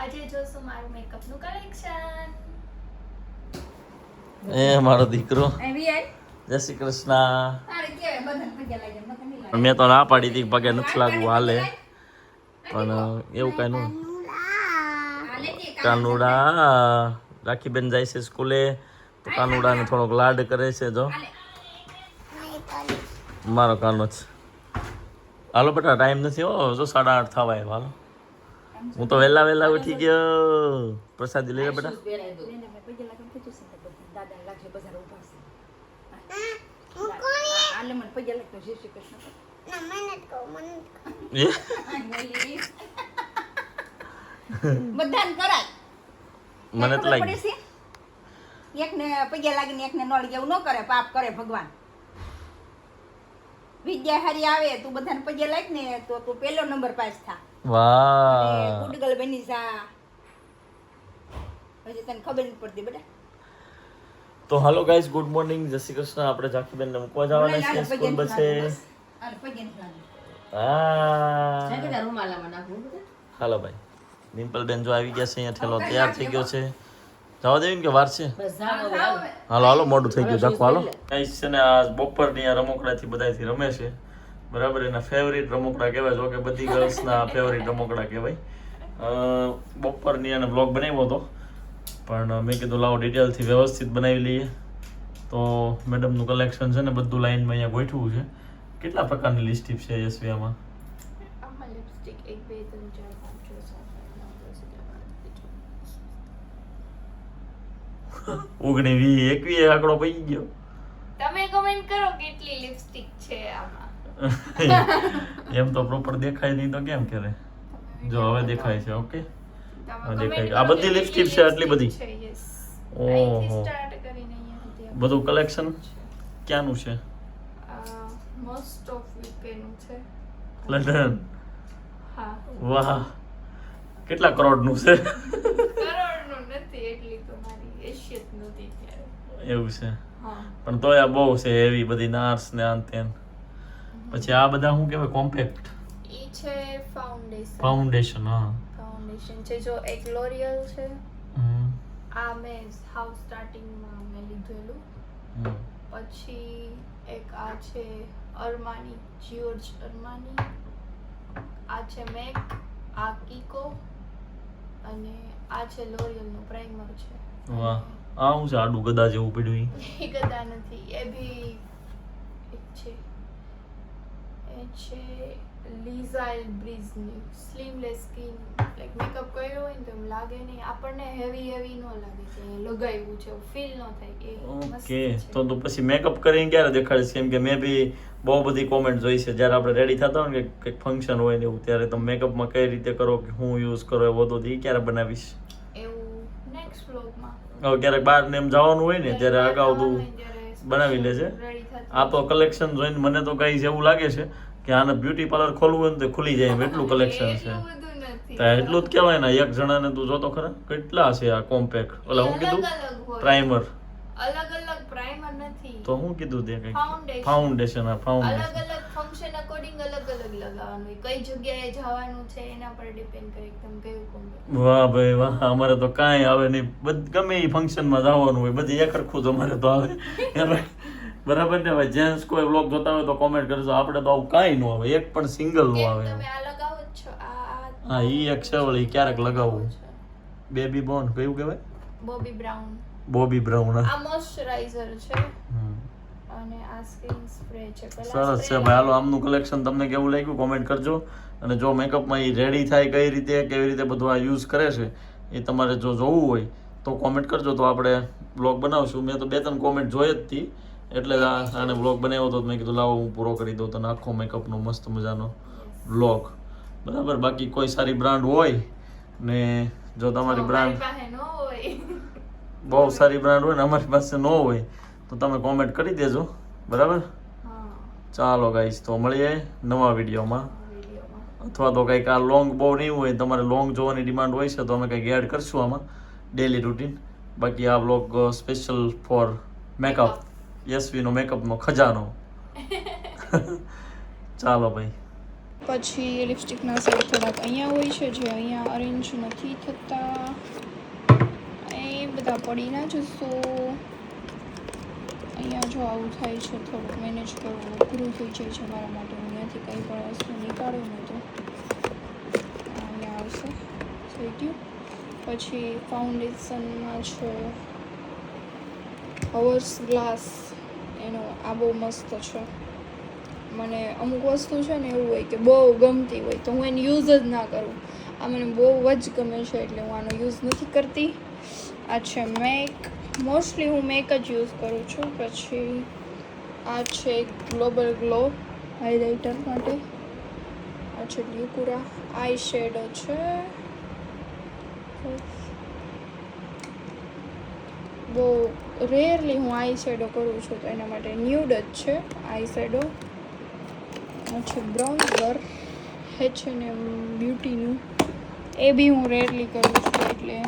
આજે જોશું મારું મેકઅપનું કલેક્શન. એ મારો દીકરો આવી આય જય શ્રી કૃષ્ણ. તારે કેવે બધાને પગે લાગે મને નહીં લાગે મેં તો ના પાડી હતી પગે નથી લાગવું હાલે, પણ એવું કઈ નું હાલે કે કાનુડા રાખીબેન જાય છે સ્કૂલે તો કાનુડાને થોડોક લાડ કરે છે. જો મારો કાનો છે. હાલો બેટા ટાઈમ નથી હો, જો 8:30 થવા આવ્યા. હાલો હું તો વહેલા ઉઠી ગયો. પ્રસાદી લઈ લે બેટા. બેને ભાઈ પગે લાગે પૂછું છે દાદા લાગશે બજાર ઊભા છે આલે મને પગે લાગતો જય શ્રી કૃષ્ણ એ બધાને કરાય મને તો લાગી એકને પગે લાગીને એકને નળ જેવું ન કરે, પાપ કરે ભગવાન. વિદ્યા હારી આવે તું બધાને પગે લાગ ને તો તું પહેલો નંબર પાસ થા. વાહ. ગુડ ગર્લ બની જા. હજી તને ખબર નથી પડતી બેટા. તો હાલો ગાઈઝ, ગુડ મોર્નિંગ, જય શ્રી કૃષ્ણ. આપણે ઝાંખીબેનને મૂકવા જવાના છે સ્કૂલ બસે. હાલો ભાઈ, ડિમ્પલબેન જો આવી ગયા છે અહીંયા. ઠેલો તૈયાર થઈ ગયો છે. જવા દેવી કે વાર છે? હાલો મોડું થઈ ગયું ઝાખું. હાલો ગાઈઝ છે ને આ બપોરની આ રમકડાથી બધાથી રમે છે. બરાબર, એના ફેવરિટ રમકડા કહેવાય. જો કે બધી ગર્લ્સના ફેવરિટ રમકડા કહેવાય. બપોરની એને બ્લોગ બનાવ્યો હતો, પણ મેં કીધું લાવો ડિટેલથી વ્યવસ્થિત બનાવી લઈએ. તો મેડમનું કલેક્શન છે ને બધું લાઈનમાં અહીંયા ગોઠવું છે. કેટલા પ્રકારની લિપસ્ટિક છે યશવી આમાં? આમાં લિપસ્ટિક 1 2 3 4 5 6 7 8 9 10 11 19 20 21 આંકડો પડી ગયો. તમે કમેન્ટ કરો કેટલી લિપસ્ટિક છે આમાં. એમ તો પ્રોપર દેખાય નહીં તો કેમ કરે? જો હવે દેખાય છે. ઓકે, તમે દેખાય. comment આ કરો બધી કે લિપસ્ટિક છે, આટલી બધી? છે, yes. ઓહો. અહીંથી start કરીને અહીંયા સુધી બધું કલેક્શન ક્યાંનું છે? મોસ્ટ ઓફ યુકે નું છે. લંડન. હા, વાહ, કેટલા કરોડનું છે? કરોડનું નથી, એટલી તો મારી હેસિયત નહોતી ત્યારે. એવું છે, હા, પણ તોય આ બહુ છે એવી બધી નાર્સ ને આન તેન. પછી આ બધા શું કહેવાય? કોમ્પેક્ટ ઈ છે ફાઉન્ડેશન. ફાઉન્ડેશન. હા. ફાઉન્ડેશન છે જો એક લોરિયલ છે. હમ. આ મેં હાઉસ સ્ટાર્ટિંગમાં મેં લીધેલું. હમ. પછી એક આ છે અર્માની, જ્યોર્જ અર્માની. આ છે મેક, આ કીકો, અને આ છે લોરિયલનું પ્રાઇમર છે. વાહ, આ શું છે આડું ગદા જેવું પડ્યું ઈ? એ કદા નથી, એ બી એક છે. એ છે લીઝાઇલ બ્રીઝની સ્લીમલેસ સ્કિન. લાઈક મેકઅપ કર્યો હોય ને તો એમ લાગે નહીં, આપણને હેવી ન લાગે કે લગાવ્યું છે, ફીલ ન થાય. એ મસ્ત ઓકે, છે. તો તું પછી મેકઅપ કરીને ક્યારે દેખાડીશ? કેમ કે મેં બી બહુ બધી કોમેન્ટ જોઈ છે જ્યારે આપણે રેડી થતા હોય ને કે કંઈક ફંક્શન હોય ને એવું, ત્યારે તમે મેકઅપમાં કઈ રીતે કરો કે હું યુઝ કરો એ બધું એ ક્યારે બનાવીશ? એવું નેક્સ્ટ વ્લોગમાં હવે ક્યારેક બહાર ને એમ જવાનું હોય ને ત્યારે અગાઉ તું બનાવી લેજે. રેડી થતું. આ તો કલેક્શન જોઈને મને તો કઈ એવું લાગે છે કે આને બ્યુટી પાર્લર ખોલવું હોય ને તો ખુલી જાય એમ એટલું કલેક્શન છે. એટલું બધું નથી. તો એટલું જ કહેવાય ને, એક જણાને તું જોતો ખરા કેટલા છે આ કોમ્પેક્ટ. ઓલા હું કીધું અલગ હોય. પ્રાઇમર, અલગ પ્રાઇમર નથી. તો હું કીધું તે કઈ Foundation. ફાઉન્ડેશન. આ અલગ ફાઉન્ડેશન. ફંક્શન અકોર્ડિંગ અલગ લગાવવાનું હોય. કઈ જગ્યાએ જવાનું છે એના પર ડિપેન્ડ કરે કે તમે કયું કોમ્બો. વાહ ભાઈ વાહ, અમારે તો કાંઈ આવે નહીં. ગમે એ ફંક્શનમાં જવાનું હોય બધી એક સરખું જ અમારે તો આવે. બરાબર ને ભાઈ? જેન્ટ્સ કોઈ વ્લોગ જોતા હોય તો કોમેન્ટ કરજો. આપણે તો આવું કાંઈ ન આવે, એક પણ સિંગલ નો આવે. તમે આ લગાવો જ છો. હા, ઈ એક છે વળી ક્યારેક લગાવવું. બેબી બોન કયું કહેવાય? બોબી બ્રાઉન. બોબી બ્રાઉન. આ મોઇશ્ચરાઇઝર છે અને આ સ્કિન સ્પ્રે છે. સરસ છે ભાઈ. હાલો, આમનું કલેક્શન તમને કેવું લાગ્યું કોમેન્ટ કરજો. અને જો મેકઅપમાં એ રેડી થાય કઈ રીતે, કેવી રીતે બધું આ યુઝ કરે છે એ તમારે જો જોવું હોય તો કોમેન્ટ કરજો, તો આપણે બ્લોગ બનાવશું. મેં તો 2-3 કોમેન્ટ જોઈ જ હતી એટલે જ આને બ્લોગ બનાવ્યો હતો. મેં કીધું લાવો હું પૂરો કરી દઉં તને આખો મેકઅપનો મસ્ત મજાનો બ્લોગ. બરાબર, બાકી કોઈ સારી બ્રાન્ડ હોય ને જો તમારી બ્રાન્ડ પાસે ન હોય, બહુ સારી બ્રાન્ડ હોય ને અમારી પાસે ન હોય તો તમે કોમેન્ટ કરી દેજો. બરાબર, હા, ચાલો ગાઈસ, તો મળીએ નવા વિડીયોમાં. વિડીયોમાં. અથવા તો કંઈક આ લોંગ બહુ નહીં હોય, તમારે લોંગ જોવાની ડિમાન્ડ હોય છે તો અમે કંઈક એડ કરશું આમાં ડેલી રૂટીન. બાકી આ બ્લોગ સ્પેશિયલ ફોર મેકઅપ, યશવીનો મેકઅપનો ખજાનો. ચાલો ભાઈ. પછી લિપસ્ટિકના શેડ થોડાક અહીંયા હોય છે જે અહીંયા અરેન્જ નથી થતા, એ બધા પડી ના જશો. અહીંયા જો આવું થાય છે, થોડુંક મેનેજ કરવું અઘરું થઈ જાય છે મારા માટે. હું અહીંયાથી કંઈ પણ વસ્તુ નીકાળું ને તો અહીંયા આવશે, થઈ ગયું. પછી ફાઉન્ડેશનમાં છે હવર્સ ગ્લાસ, એનો આ બહુ મસ્ત છે. મને અમુક વસ્તુ છે ને એવું હોય કે બહુ ગમતી હોય તો હું એને યુઝ જ ના કરું. આ મને બહુ જ ગમે છે એટલે હું આનો યુઝ નથી કરતી. આ છે મેક, મોસ્ટલી હું મેક જ યુઝ કરું છું. પછી આ છે ગ્લોબલ ગ્લો હાઇલાઇટર માટે. આ છે લ્યુકુરા આઈ શેડો છે. બહુ રેરલી હું આઈ શેડો કરું છું તો એના માટે ન્યૂડ જ છે આઈ શેડો. આ છે બ્રાઉઝર H&M બ્યુટીનું, એ બી હું રેરલી કરું છું એટલે.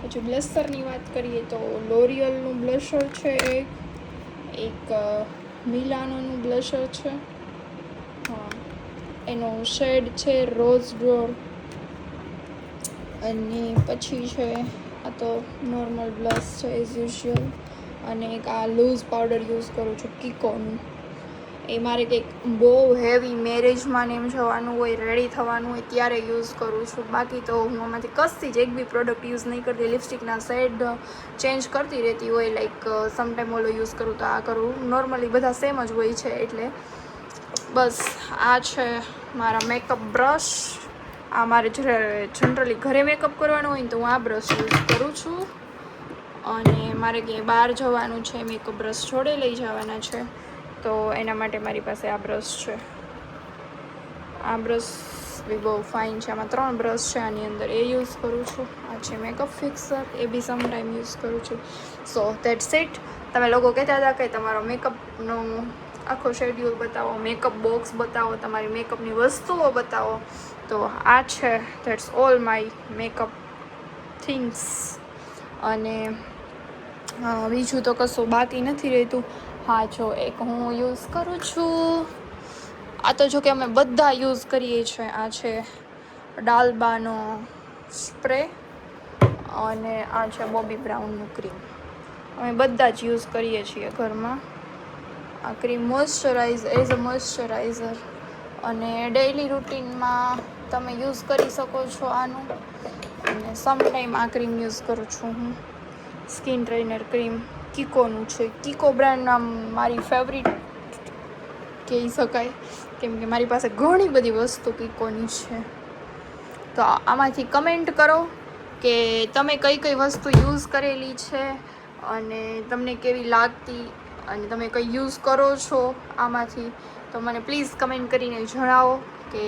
પછી બ્લશરની વાત કરીએ તો લોરિયલનું બ્લશર છે, એક મિલાનોનું બ્લશર છે. હા, એનો શેડ છે રોઝ ડોર. અને પછી છે આ તો નોર્મલ બ્લશ છે એઝ યુઝ્યુઅલ. અને એક આ લૂઝ પાવડર યુઝ કરું છું કિકોનું. એ મારે કંઈક બહુ હેવી મેરેજમાં ને એમ જવાનું હોય, રેડી થવાનું હોય ત્યારે યુઝ કરું છું. બાકી તો હું આમાંથી કશી જ એક બી પ્રોડક્ટ યુઝ નહીં કરતી. લિપસ્ટિકના શેડ ચેન્જ કરતી રહેતી હોય, લાઈક સમટાઈમ ઓલો યુઝ કરું તો આ કરું. નોર્મલી બધા સેમ જ હોય છે એટલે બસ. આ છે મારા મેકઅપ બ્રશ. આ મારે જનરલી ઘરે મેકઅપ કરવાનું હોય ને તો હું આ બ્રશ યુઝ કરું છું. અને મારે ક્યાંય બહાર જવાનું છે, મેકઅપ બ્રશ જોડે લઈ જવાના છે તો એના માટે મારી પાસે આ બ્રશ છે. આ બ્રશ બી બહુ ફાઇન છે. આમાં 3 બ્રશ છે આની અંદર, એ યુઝ કરું છું. આ છે મેકઅપ ફિક્સર, એ બી સમટાઈમ યુઝ કરું છું. સો ધેટ્સ ઇટ. તમે લોકો કહેતા હતા કે તમારો મેકઅપનો આખો શેડ્યુલ બતાવો, મેકઅપ બોક્સ બતાવો, તમારી મેકઅપની વસ્તુઓ બતાવો. તો આ છે that's all my makeup things. અને બીજું તો કશું બાકી નથી રહેતું. હા, જો એક હું યુઝ કરું છું, આ તો જો કે અમે બધા યુઝ કરીએ છીએ. આ છે ડાલબાનો સ્પ્રે અને આ છે બોબી બ્રાઉનનું ક્રીમ. અમે બધા જ યુઝ કરીએ છીએ ઘરમાં. આ ક્રીમ એઝ અ મોઇશ્ચરાઇઝર અને ડેઇલી રૂટીનમાં તમે યુઝ કરી શકો છો આનું. અને સમટાઈમ આ ક્રીમ યુઝ કરું છું હું, સ્કિન ટ્રેનર ક્રીમ કિકોનું છે. કિકો બ્રાન્ડ મારી ફેવરિટ કહી શકાય, કેમ કે મારી પાસે ઘણી બધી વસ્તુ કિકોની છે. તો આમાંથી કમેન્ટ કરો કે તમે કઈ કઈ વસ્તુ યુઝ કરેલી છે અને તમને કેવી લાગતી, અને તમે કઈ યુઝ કરો છો આમાંથી. તો મને પ્લીઝ કમેન્ટ કરીને જણાવો કે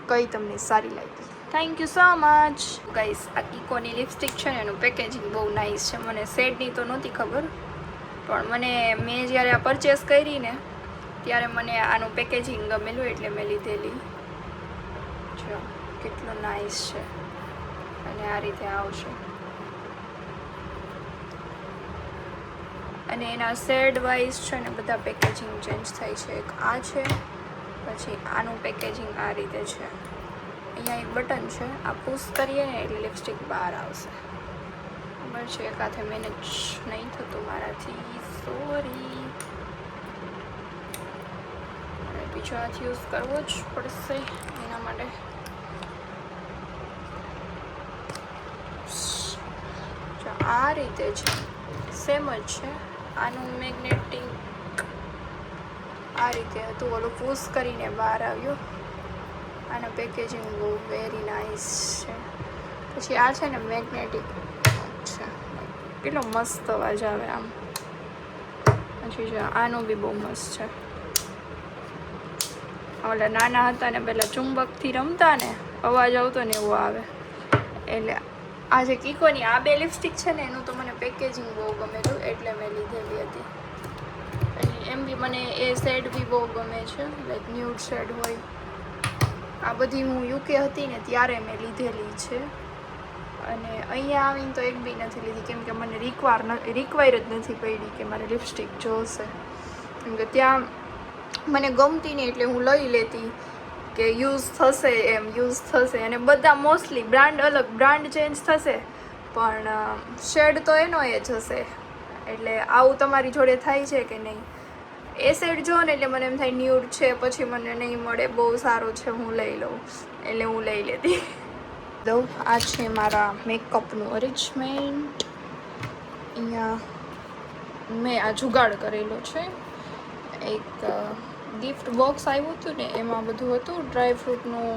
કઈ તમને સારી લાગી. Thank you so much guys. આ કિકોની લિપસ્ટિક છે ને એનું પેકેજિંગ બહુ નાઇસ છે. મને શેડની તો નહોતી ખબર, પણ મેં જ્યારે આ પરચેસ કરી ને ત્યારે મને આનું પેકેજિંગ ગમેલું એટલે મેં લીધેલી. જો કેટલું નાઇસ છે. અને આ રીતે આવશે. અને એના શેડ વાઇઝ છે ને બધા પેકેજિંગ ચેન્જ થાય છે. એક આ છે, પછી આનું પેકેજિંગ આ રીતે છે. અહીંયા એક બટન છે, આ પુશ કરીએ ને એટલે લિપસ્ટિક બહાર આવશે. ખબર છે એક હાથે મેનેજ નહીં થતું મારાથી, સોરી. અને બીજો હાથ યુઝ કરવો જ પડશે એના માટે. આ રીતે છે, સેમ જ છે. આનું મેગ્નેટિક આ રીતે હતું, ઓલું પુશ કરીને બહાર આવ્યું. આનું પેકેજિંગ બહુ વેરી નાઇસ છે. પછી આ છે ને મેગ્નેટિક છે, કેટલો મસ્ત અવાજ આવે આમ. પછી જો આનું બી બહુ મસ્ત છે. ઓલા નાના હતા ને પહેલાં ચુંબકથી રમતા ને અવાજ આવતો ને એવો આવે. એટલે આ જે કિકોની આ 2 લિપસ્ટિક છે ને એનું તો મને પેકેજિંગ બહુ ગમેલું એટલે મેં લીધેલી હતી. અને એમ બી મને એ શેડ બી બહુ ગમે છે, લાઈક ન્યૂડ શેડ હોય. આ બધી હું યુકે હતી ને ત્યારે મેં લીધેલી છે. અને અહીંયા આવીને તો એક બી નથી લીધી, કેમ કે મને રિક્વાયર જ નથી પડી કે મારે લિપસ્ટિક જોશે. કેમ કે ત્યાં મને ગમતી નહીં એટલે હું લઈ લેતી. કે યુઝ થશે અને બધા મોસ્ટલી બ્રાન્ડ ચેન્જ થશે પણ શેડ તો એનો એ જ હશે. એટલે આવું તમારી જોડે થાય છે કે નહીં? એ શેડ જો ને એટલે મને એમ થાય ન્યૂડ છે, પછી મને નહીં મળે, બહુ સારો છે, હું લઈ લઉં, એટલે હું લઈ લેતી. તો આ છે મારા મેકઅપનું અરેન્જમેન્ટ. અહીંયા મેં આ જુગાડ કરેલો છે. એક ગિફ્ટ બોક્સ આવ્યું હતું ને, એમાં બધું હતું. ડ્રાયફ્રૂટનું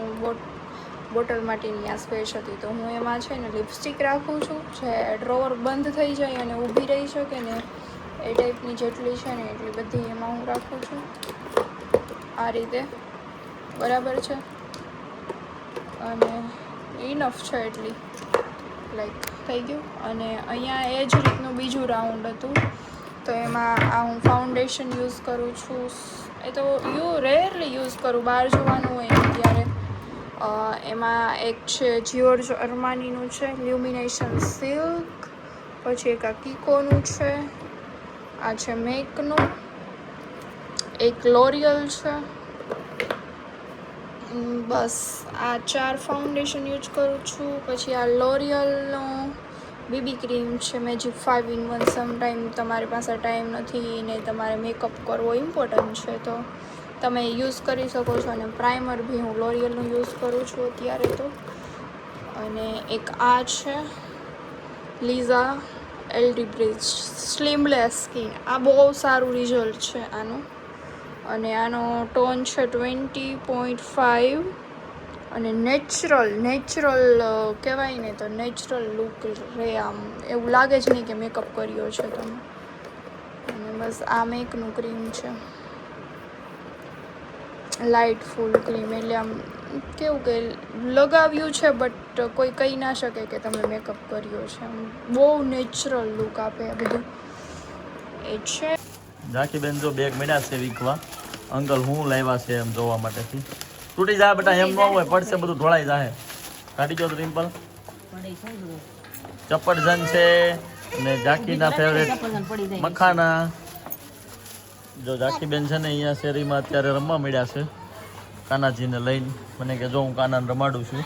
બોટલ માટેની આ સ્પેસ હતી, તો હું એમાં છે ને લિપસ્ટિક રાખું છું, જે ડ્રોવર બંધ થઈ જાય અને ઊભી રહી શકે ને એ ટાઈપની જેટલી છે ને એટલી બધી એમાં હું રાખું છું. આ રીતે બરાબર છે, અને ઇનફ છે એટલી, લાઈક થઈ ગયું. અને અહીંયા એ જ રીતનું બીજું રાઉન્ડ હતું, તો એમાં આ હું ફાઉન્ડેશન યુઝ કરું છું. એ તો રેરલી યુઝ કરું, બહાર જવાનું હોય ને ત્યારે. એમાં એક છે જ્યોર્જ અર્માનીનું છે લ્યુમિનેશન સિલ્ક, પછી એક આ કીકોનું છે, આ છે મેકનું, એક લોરિયલ છે. બસ આ 4 ફાઉન્ડેશન યુઝ કરું છું. પછી આ લોરિયલનો બીબી ક્રીમ છે મેજિક 5 in 1. સમટાઈમ તમારી પાસે ટાઈમ નથી ને તમારે મેકઅપ કરવો ઇમ્પોર્ટન્ટ છે તો તમે યુઝ કરી શકો છો. અને પ્રાઇમર બી હું લોરિયલનું યુઝ કરું છું અત્યારે તો. અને એક આ છે લીઝા એલડી બ્રિજ સ્લિમલેસ સ્કિન. આ બહુ સારું રિઝલ્ટ છે આનું, અને આનો ટોન છે 20.5 અને નેચરલ કહેવાય ને તો નેચરલ લુક રહે, આમ એવું લાગે જ નહીં કે મેકઅપ કર્યો છે તમે. અને બસ આ મેકનું ક્રીમ છે, લાઇટ ફૂલ ક્રીમ, એટલે આમ કેવું કે લગાવ્યું છે બટ કોઈ કહી ના શકે કે તમે મેકઅપ કર્યો છે. આમ બહુ નેચરલ લુક આપે આ બધું એ છે. ઝાંકી બેન જો બેગ મળ્યા છે વીકવા, અંકલ હું લાવ્યા છે એમ જોવા માટેથી. તૂટી જાય બેટા, એમ ન હોય, પડશે બધું ઢોળાઈ જાય. કાઢી જો રિમ્પલ. ચપ્પડજન છે ને ઝાંકીના ફેવરેટ મખાના. જો ઝાંકી બેન છે ને અહીંયા શેરીમાં અત્યારે રમવા મળ્યા છે કાનાજીને લઈને. મને કે જો હું કાનાને રમાડું છું,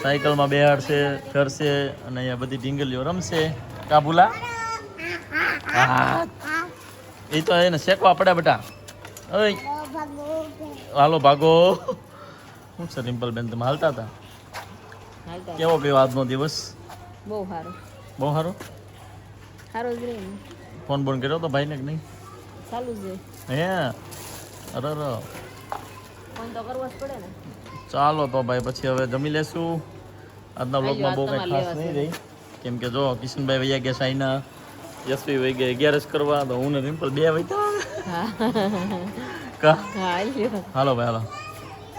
સાયકલમાં બેહાડશે, ફરશે અને અહીંયા બધી ઢીંગલીઓ રમશે. કાબુલા હા, એ તો એને શેકવા પડે બેટા. ઓય હાલો ભાગો. શું છે રિમ્પલ બેન, તમે હાલતા હતા? કેવો ગયો આજનો દિવસ? બહુ સારું. બહુ સારો. સારો જ રહે. ફોન બોન કર્યો તો ભાઈને કે નહીં? ચાલુ જ હે અરે ફોન તો કરવો જ પડે ને. ચાલો તો ભાઈ પછી હવે જમી લેશું. આજના બ્લોગમાં બહુ કંઈ ખાસ નહીં રહી, કેમ કે જો કિશનભાઈ વૈયા ગયા સાઈના, યશવી વહી ગયા 11 કરવા, તો હું ને રિમ્પલ 2 વૈતા. હાલો ભાઈ હાલો.